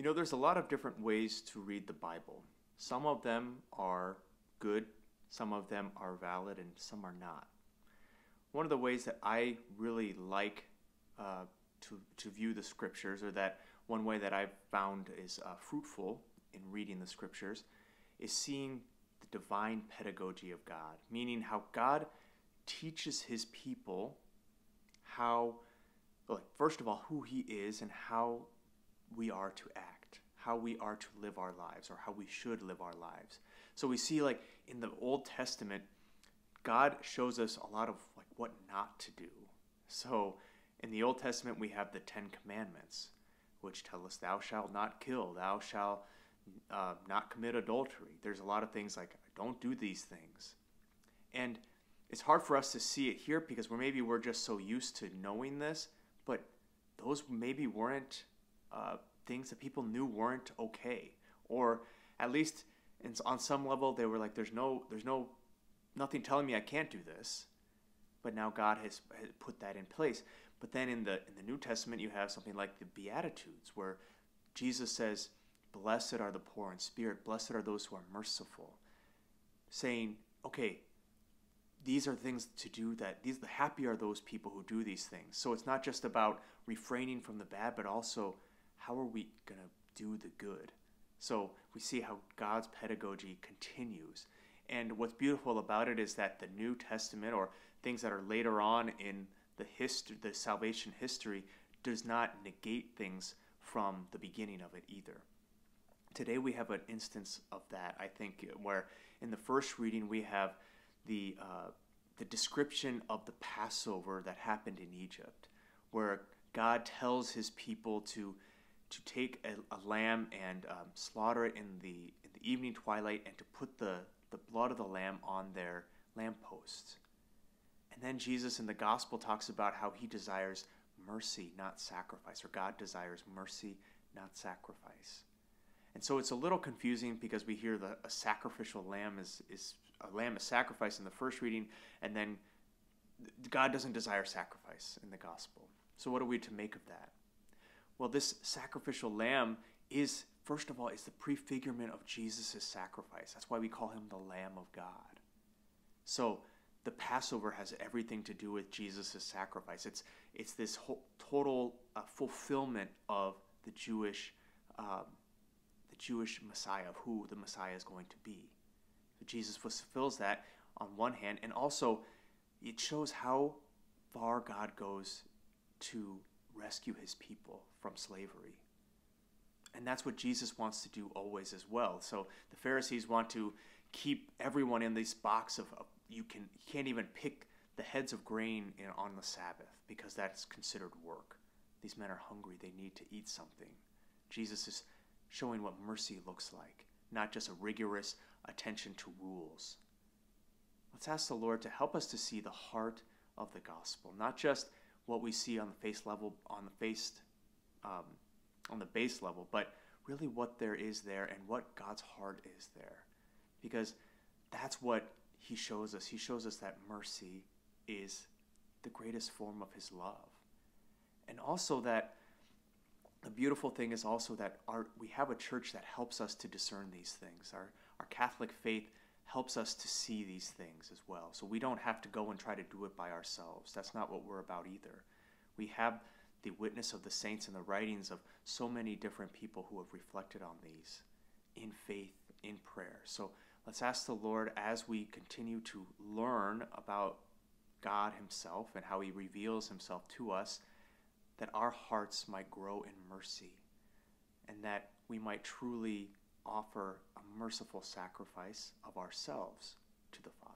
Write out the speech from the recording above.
There's a lot of different ways to read the Bible. Some of them are good, some of them are valid, and some are not. One of the ways that I really like to view the scriptures, or that one way that I've found is fruitful in reading the scriptures, is seeing the divine pedagogy of God, meaning how God teaches his people how, like, first of all, who he is and how we are to act, how we are to live our lives, or how we should live our lives. So we see, like, in the Old Testament, God shows us a lot of, like, what not to do. So in the Old Testament, we have the Ten Commandments, which tell us, thou shalt not kill, thou shalt not commit adultery. There's a lot of things like, don't do these things. And it's hard for us to see it here because we're just so used to knowing this, but those maybe weren't things that people knew weren't okay, or at least on some level they were like, there's nothing telling me I can't do this, but now God has put that in place. But then in the New Testament, you have something like the Beatitudes, where Jesus says, "Blessed are the poor in spirit; blessed are those who are merciful," saying, okay, these are things to do, the happy are those people who do these things. So it's not just about refraining from the bad, but also how are we going to do the good? So we see how God's pedagogy continues. And what's beautiful about it is that the New Testament, or things that are later on in the salvation history, does not negate things from the beginning of it either. Today we have an instance of that, I think, where in the first reading we have the description of the Passover that happened in Egypt, where God tells his people to take a lamb and slaughter it in the evening twilight, and to put the blood of the lamb on their lampposts. And then Jesus in the gospel talks about how he desires mercy, not sacrifice, or God desires mercy, not sacrifice. And so it's a little confusing because we hear a sacrificial lamb is a lamb is sacrificed in the first reading, and then God doesn't desire sacrifice in the gospel. So what are we to make of that? Well, this sacrificial lamb is, first of all, is the prefigurement of Jesus' sacrifice. That's why we call him the Lamb of God. So the Passover has everything to do with Jesus' sacrifice. It's this whole total fulfillment of the Jewish Messiah, of who the Messiah is going to be. So Jesus fulfills that on one hand, and also it shows how far God goes to rescue his people from slavery. And that's what Jesus wants to do always as well. So the Pharisees want to keep everyone in this box of you can't even pick the heads of grain on the Sabbath because that's considered work. These men are hungry. They need to eat something. Jesus is showing what mercy looks like, not just a rigorous attention to rules. Let's ask the Lord to help us to see the heart of the gospel, not just what we see on the face level, on the base level, but really what there is there and what God's heart is there. Because that's what he shows us. He shows us that mercy is the greatest form of his love. And also that the beautiful thing is also that we have a church that helps us to discern these things. Our Catholic faith helps us to see these things as well. So we don't have to go and try to do it by ourselves. That's not what we're about either. We have the witness of the saints and the writings of so many different people who have reflected on these in faith, in prayer. So let's ask the Lord, as we continue to learn about God himself and how he reveals himself to us, that our hearts might grow in mercy, and that we might truly offer a merciful sacrifice of ourselves to the Father.